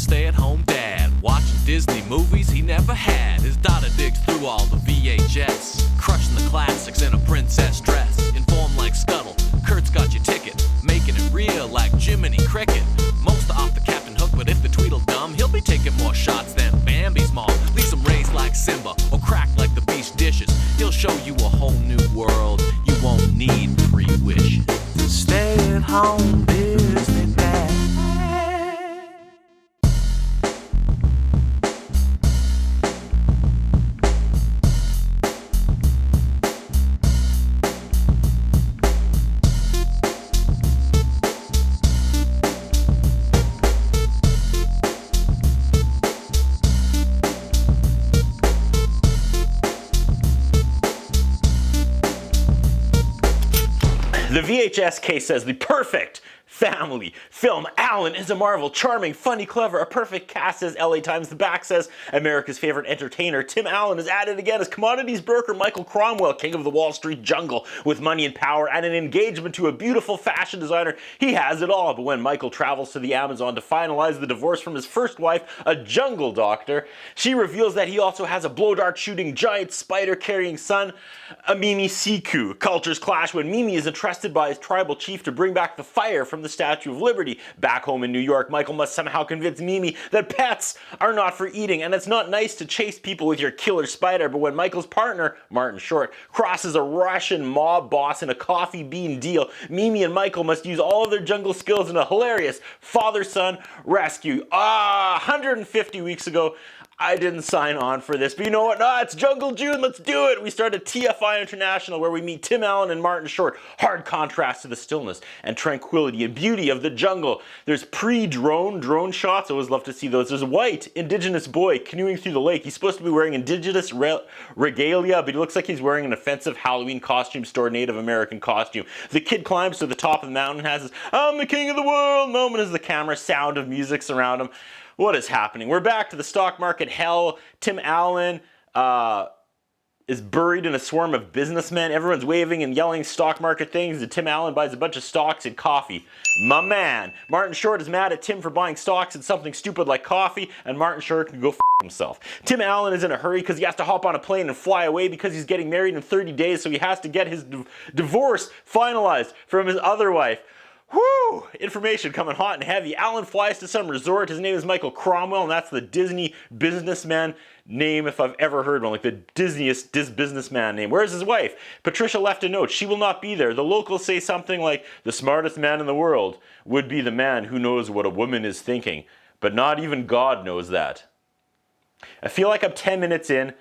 stay-at-home dad, watching Disney movies he never had. His daughter digs through all the VHS, crushing the classics in a princess dress. Informed like Scuttle, Kurt's got your ticket, making it real like Jiminy Cricket. Most are off the Captain Hook, but if the Tweedledum, he'll be taking more shots than Bambi's mom. Leave him raised like Simba, or cracked like the beast dishes. He'll show you a whole new world, you won't need pre-wishes. Stay-at-home Disney dad. The VHS case says the perfect family film. Alan is a marvel, charming, funny, clever, a perfect cast, says LA Times. The back says America's favorite entertainer. Tim Allen is added again as commodities broker Michael Cromwell, king of the Wall Street jungle, with money and power and an engagement to a beautiful fashion designer. He has it all. But when Michael travels to the Amazon to finalize the divorce from his first wife, a jungle doctor, she reveals that he also has a blow dart shooting, giant spider carrying son, a Mimi Siku. Cultures clash when Mimi is entrusted by his tribal chief to bring back the fire from the Statue of Liberty. Back home in New York, Michael must somehow convince Mimi that pets are not for eating, and it's not nice to chase people with your killer spider. But when Michael's partner, Martin Short, crosses a Russian mob boss in a coffee bean deal, Mimi and Michael must use all of their jungle skills in a hilarious father-son rescue. 150 weeks ago, I didn't sign on for this, but you know what? It's Jungle June, let's do it! We started TFI International, where we meet Tim Allen and Martin Short. Hard contrast to the stillness and tranquility and beauty of the jungle. There's drone shots, I always love to see those. There's a white, indigenous boy canoeing through the lake. He's supposed to be wearing indigenous regalia, but he looks like he's wearing an offensive Halloween costume store Native American costume. The kid climbs to the top of the mountain, has his "I'm the king of the world" moment as the camera sound of music surround him. What is happening? We're back to the stock market hell. Tim Allen is buried in a swarm of businessmen. Everyone's waving and yelling stock market things, and Tim Allen buys a bunch of stocks and coffee. My man. Martin Short is mad at Tim for buying stocks and something stupid like coffee, and Martin Short can go f himself. Tim Allen is in a hurry because he has to hop on a plane and fly away because he's getting married in 30 days, so he has to get his divorce finalized from his other wife. Whoo! Information coming hot and heavy. Alan flies to some resort. His name is Michael Cromwell, and that's the Disney businessman name if I've ever heard one. Like the Disneyest businessman name. Where's his wife? Patricia left a note. She will not be there. The locals say something like, the smartest man in the world would be the man who knows what a woman is thinking. But not even God knows that. I feel like I'm 10 minutes in,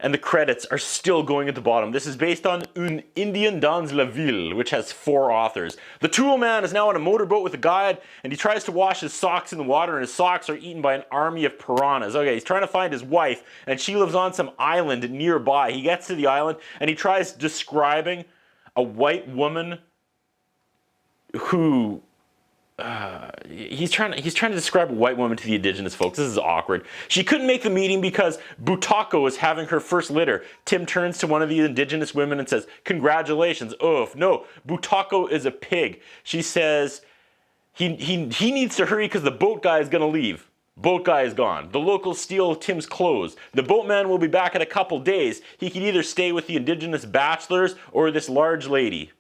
and the credits are still going at the bottom. This is based on Un Indien dans la Ville, which has 4 authors. The tool man is now on a motorboat with a guide, and he tries to wash his socks in the water, and his socks are eaten by an army of piranhas. Okay, he's trying to find his wife, and she lives on some island nearby. He gets to the island, and he tries describing a white woman who... he's trying to describe a white woman to the indigenous folks. This is awkward. She couldn't make the meeting because Butako is having her first litter. Tim turns to one of the indigenous women and says, "Congratulations." Oof, no, Butako is a pig. She says he needs to hurry because the boat guy is going to leave. Boat guy is gone. The locals steal Tim's clothes. The boatman will be back in a couple days. He can either stay with the indigenous bachelors or this large lady.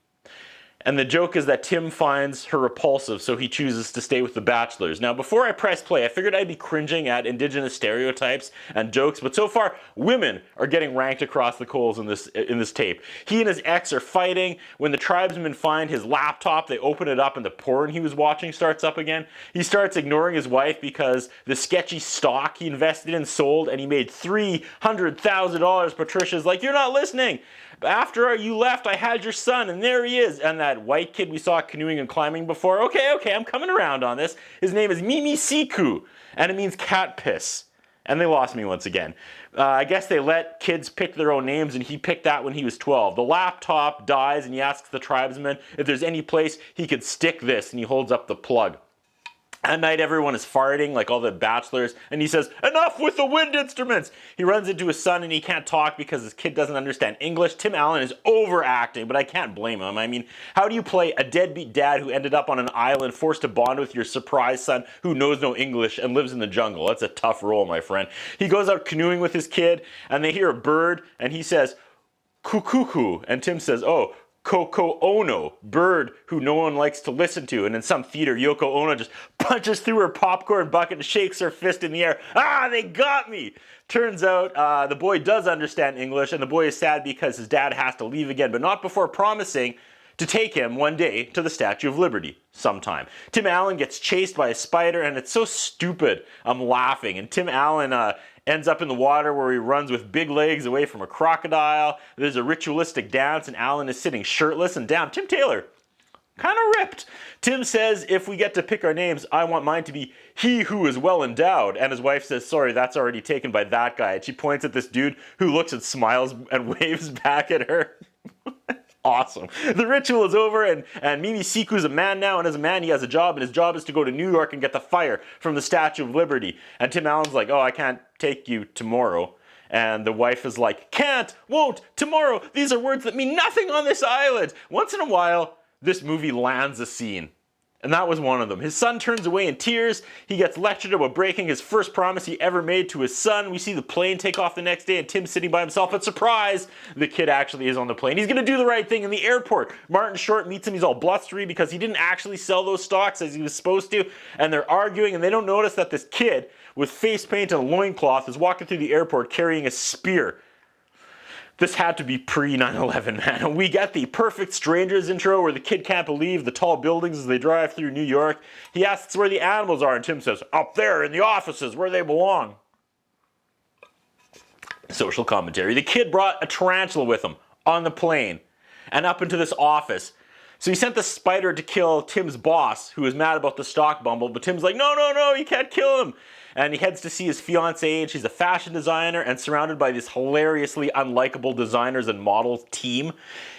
And the joke is that Tim finds her repulsive, so he chooses to stay with the bachelors. Now, before I press play, I figured I'd be cringing at indigenous stereotypes and jokes, but so far, women are getting ranked across the coals in this tape. He and his ex are fighting. When the tribesmen find his laptop, they open it up, and the porn he was watching starts up again. He starts ignoring his wife because the sketchy stock he invested in sold, and he made $300,000. Patricia's like, "You're not listening. After you left, I had your son, and there he is." And that white kid we saw canoeing and climbing before, okay, I'm coming around on this. His name is Mimi Siku, and it means cat piss. And they lost me once again. I guess they let kids pick their own names, and he picked that when he was 12. The laptop dies, and he asks the tribesman if there's any place he could stick this, and he holds up the plug. At night, everyone is farting, like all the bachelors, and he says, "Enough with the wind instruments!" He runs into his son and he can't talk because his kid doesn't understand English. Tim Allen is overacting, but I can't blame him. I mean, how do you play a deadbeat dad who ended up on an island forced to bond with your surprise son who knows no English and lives in the jungle? That's a tough role, my friend. He goes out canoeing with his kid, and they hear a bird, and he says, "Cuckoo," and Tim says, "Oh, Koko Ono, bird who no one likes to listen to." And in some theater, Yoko Ono just punches through her popcorn bucket and shakes her fist in the air. "Ah, they got me!" Turns out the boy does understand English, and the boy is sad because his dad has to leave again, but not before promising to take him one day to the Statue of Liberty sometime. Tim Allen gets chased by a spider, and it's so stupid. I'm laughing. And Tim Allen ends up in the water where he runs with big legs away from a crocodile. There's a ritualistic dance, and Allen is sitting shirtless, and down Tim Taylor, kind of ripped. Tim says, "If we get to pick our names, I want mine to be he who is well endowed." And his wife says, "Sorry, that's already taken by that guy." And she points at this dude who looks and smiles and waves back at her. Awesome. The ritual is over, and Mimi Siku's a man now, and as a man he has a job, and his job is to go to New York and get the fire from the Statue of Liberty. And Tim Allen's like, "Oh, I can't take you tomorrow." And the wife is like, "Can't, won't, tomorrow. These are words that mean nothing on this island." Once in a while, this movie lands a scene. And that was one of them. His son turns away in tears. He gets lectured about breaking his first promise he ever made to his son. We see the plane take off the next day and Tim's sitting by himself. But surprise, the kid actually is on the plane. He's going to do the right thing in the airport. Martin Short meets him. He's all blustery because he didn't actually sell those stocks as he was supposed to. And they're arguing, and they don't notice that this kid with face paint and a loincloth is walking through the airport carrying a spear. This had to be pre-9/11, man. We get the perfect strangers intro where the kid can't believe the tall buildings as they drive through New York. He asks where the animals are, and Tim says, "Up there in the offices where they belong." Social commentary. The kid brought a tarantula with him on the plane and up into this office. So he sent the spider to kill Tim's boss, who was mad about the stock bumble, but Tim's like, no, you can't kill him. And he heads to see his fiancée, and she's a fashion designer and surrounded by this hilariously unlikable designers and models team.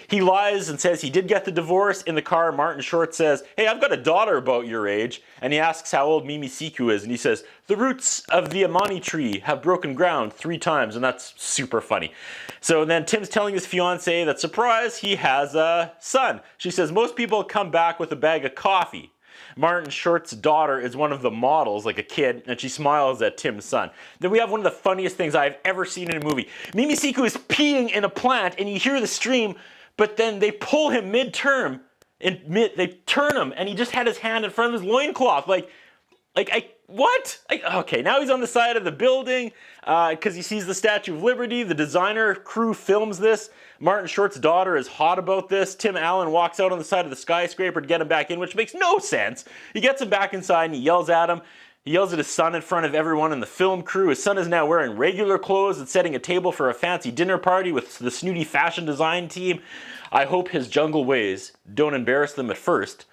He lies and says he did get the divorce. In the car, Martin Short says, "Hey, I've got a daughter about your age." And he asks how old Mimi Siku is, and he says, "The roots of the Amani tree have broken ground 3 times, and that's super funny. So then Tim's telling his fiancée that, surprise, he has a son. She says, "Most people come back with a bag of coffee." Martin Short's daughter is one of the models, like a kid, and she smiles at Tim's son. Then we have one of the funniest things I've ever seen in a movie. Mimi Siku is peeing in a plant, and you hear the stream, but then they pull him mid-term, they turn him, and he just had his hand in front of his loincloth. Okay, now he's on the side of the building because he sees the Statue of Liberty. The designer crew films this. Martin Short's daughter is hot about this. Tim Allen walks out on the side of the skyscraper to get him back in, which makes no sense. He gets him back inside and he yells at him. He yells at his son in front of everyone in the film crew. His son is now wearing regular clothes and setting a table for a fancy dinner party with the snooty fashion design team. I hope his jungle ways don't embarrass them at first,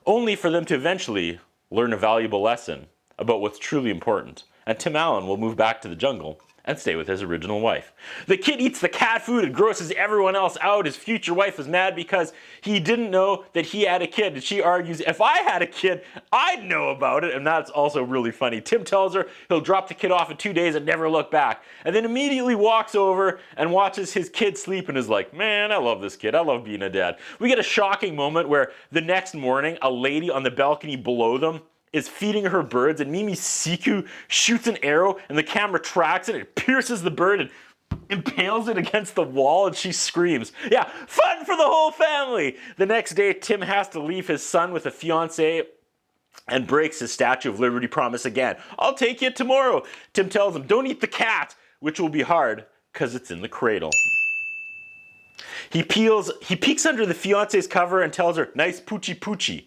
only for them to eventually learn a valuable lesson about what's truly important. And Tim Allen will move back to the jungle and stay with his original wife. The kid eats the cat food and grosses everyone else out. His future wife is mad because he didn't know that he had a kid. And she argues, "If I had a kid, I'd know about it." And that's also really funny. Tim tells her he'll drop the kid off in 2 days and never look back. And then immediately walks over and watches his kid sleep and is like, "Man, I love this kid. I love being a dad." We get a shocking moment where the next morning, a lady on the balcony below them is feeding her birds, and Mimi Siku shoots an arrow, and the camera tracks it, and it pierces the bird and impales it against the wall, and she screams. Yeah, fun for the whole family! The next day, Tim has to leave his son with a fiancée and breaks his Statue of Liberty promise again. "I'll take you tomorrow." Tim tells him, "Don't eat the cat," which will be hard, because it's in the cradle. He peeks under the fiancée's cover and tells her, "Nice poochie poochie."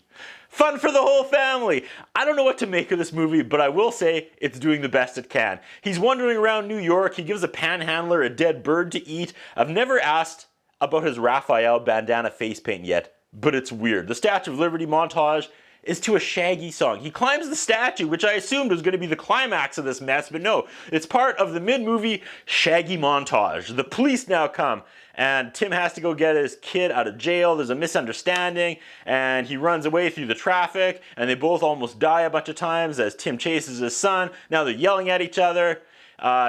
Fun for the whole family. I don't know what to make of this movie, but I will say it's doing the best it can. He's wandering around New York. He gives a panhandler a dead bird to eat. I've never asked about his Raphael bandana face paint yet, but it's weird. The Statue of Liberty montage is to a Shaggy song. He climbs the statue, which I assumed was going to be the climax of this mess, but no, it's part of the mid-movie Shaggy montage. The police now come, and Tim has to go get his kid out of jail. There's a misunderstanding, and he runs away through the traffic, and they both almost die a bunch of times as Tim chases his son. Now they're yelling at each other.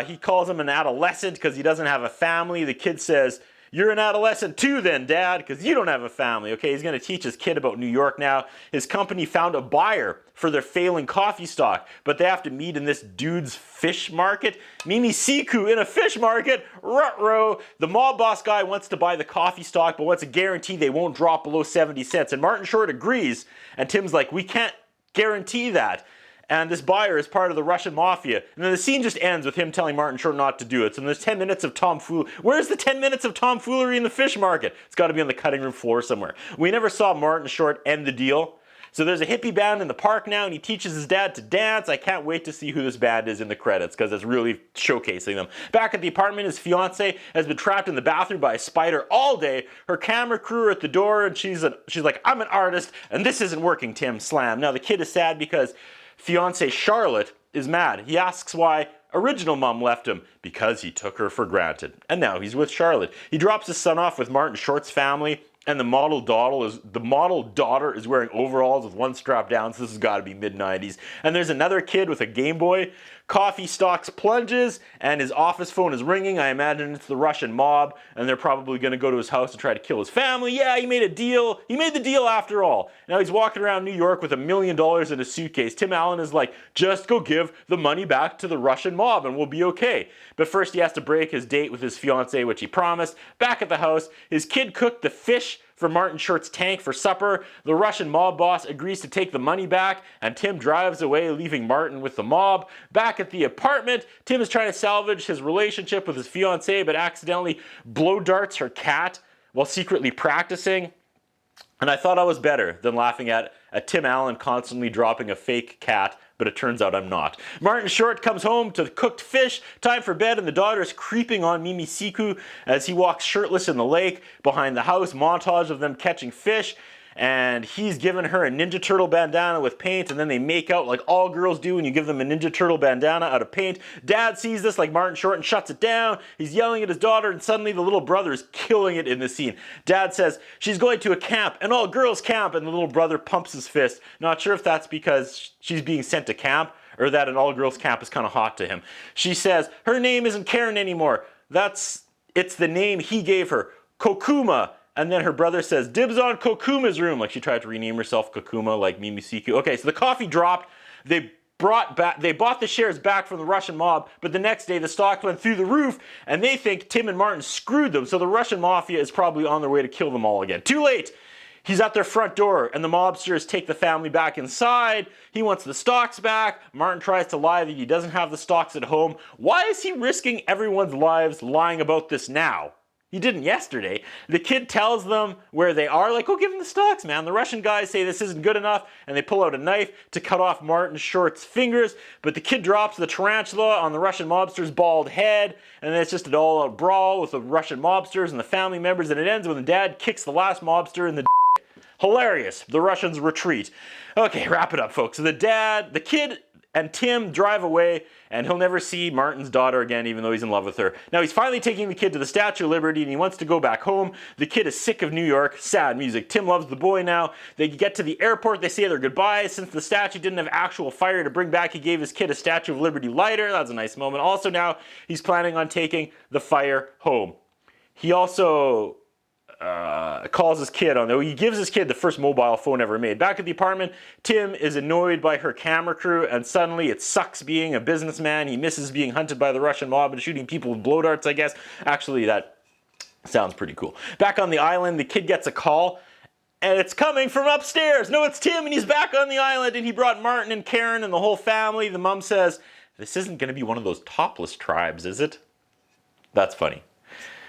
He calls him an adolescent because he doesn't have a family. The kid says, "You're an adolescent too then, Dad, because you don't have a family." Okay, he's going to teach his kid about New York now. His company found a buyer for their failing coffee stock, but they have to meet in this dude's fish market. Mimi Siku in a fish market? Ruh-roh. The mob boss guy wants to buy the coffee stock, but wants a guarantee they won't drop below 70 cents. And Martin Short agrees, and Tim's like, "We can't guarantee that." And this buyer is part of the Russian mafia. And then the scene just ends with him telling Martin Short not to do it. So there's 10 minutes of tomfoolery. Where's the 10 minutes of tomfoolery in the fish market? It's got to be on the cutting room floor somewhere. We never saw Martin Short end the deal. So there's a hippie band in the park now, and he teaches his dad to dance. I can't wait to see who this band is in the credits, because it's really showcasing them. Back at the apartment, his fiance has been trapped in the bathroom by a spider all day. Her camera crew are at the door, and she's like, "I'm an artist, and this isn't working, Tim." Slam. Now the kid is sad because fiance Charlotte is mad. He asks why original mom left him. Because he took her for granted. And now he's with Charlotte. He drops his son off with Martin Short's family, and the model daughter is wearing overalls with one strap down, so this has got to be mid-90s. And there's another kid with a Game Boy. Coffee stocks plunges, and his office phone is ringing. I imagine it's the Russian mob, and they're probably going to go to his house and try to kill his family. Yeah, he made a deal. He made the deal after all. Now he's walking around New York with $1 million in a suitcase. Tim Allen is like, "Just go give the money back to the Russian mob and we'll be okay." But first he has to break his date with his fiance, which he promised. Back at the house, his kid cooked the fish for Martin Short's tank for supper. The Russian mob boss agrees to take the money back, and Tim drives away, leaving Martin with the mob. Back at the apartment, Tim is trying to salvage his relationship with his fiancée, but accidentally blow darts her cat while secretly practicing. And I thought I was better than laughing at Tim Allen constantly dropping a fake cat, but it turns out I'm not. Martin Short comes home to cooked fish, time for bed, and the daughter is creeping on Mimi Siku as he walks shirtless in the lake behind the house. Montage of them catching fish, and he's given her a Ninja Turtle bandana with paint, and then they make out like all girls do when you give them a Ninja Turtle bandana out of paint. Dad sees this like Martin Short and shuts it down. He's yelling at his daughter, and suddenly the little brother is killing it in the scene. Dad says she's going to a camp, an all girls camp, and the little brother pumps his fist. Not sure if that's because she's being sent to camp or that an all girls camp is kind of hot to him. She says her name isn't Karen anymore. It's the name he gave her, Kokuma. And then her brother says, "Dibs on Kokuma's room," like she tried to rename herself Kokuma, like Mimi Siku. Okay, so the coffee dropped. They bought the shares back from the Russian mob, but the next day the stock went through the roof, and they think Tim and Martin screwed them, so the Russian mafia is probably on their way to kill them all again. Too late! He's at their front door, and the mobsters take the family back inside. He wants the stocks back. Martin tries to lie that he doesn't have the stocks at home. Why is he risking everyone's lives lying about this now? He didn't yesterday. The kid tells them where they are, like, "Go give him the stocks, man." The Russian guys say this isn't good enough, and they pull out a knife to cut off Martin Short's fingers, but the kid drops the tarantula on the Russian mobster's bald head, and then it's just an all-out brawl with the Russian mobsters and the family members, and it ends when the dad kicks the last mobster in the Hilarious. The Russians retreat. Okay, wrap it up, folks. So the kid, and Tim drive away, and he'll never see Martin's daughter again, even though he's in love with her. Now, he's finally taking the kid to the Statue of Liberty, and he wants to go back home. The kid is sick of New York. Sad music. Tim loves the boy now. They get to the airport. They say their goodbyes. Since the statue didn't have actual fire to bring back, he gave his kid a Statue of Liberty lighter. That's a nice moment. Also, now, he's planning on taking the fire home. He also calls his kid on. He gives his kid the first mobile phone ever made. Back at the apartment, Tim is annoyed by her camera crew, and suddenly it sucks being a businessman. He misses being hunted by the Russian mob and shooting people with blow darts, I guess. Actually, that sounds pretty cool. Back on the island, the kid gets a call, and it's coming from upstairs. No, it's Tim, and he's back on the island, and he brought Martin and Karen and the whole family. The mom says, "This isn't going to be one of those topless tribes, is it?" That's funny.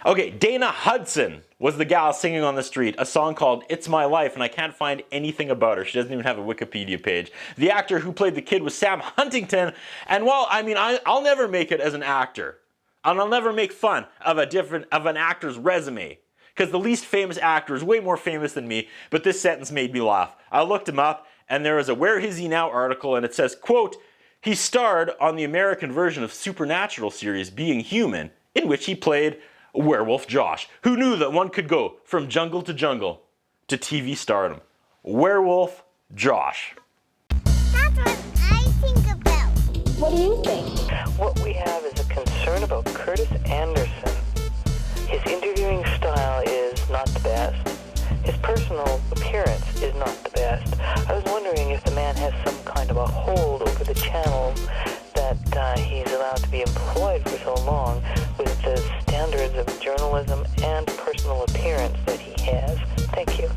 Okay, Dana Hudson was the gal singing on the street, a song called "It's My Life," and I can't find anything about her. She doesn't even have a Wikipedia page. The actor who played the kid was Sam Huntington, and while, I'll never make it as an actor, and I'll never make fun of an actor's resume, because the least famous actor is way more famous than me, but this sentence made me laugh. I looked him up, and there is a Where Is He Now article, and it says, quote, he starred on the American version of Supernatural series Being Human, in which he played Werewolf Josh. Who knew that one could go from jungle to TV stardom? Werewolf Josh. That's what I think about. What do you think? What we have is a concern about Curtis Anderson. His interviewing style is not the best. His personal appearance is not the best. I was wondering if the man has some kind of a hold over the channel that he's allowed to be employed for so long with the standards of journalism and personal appearance that he has. Thank you.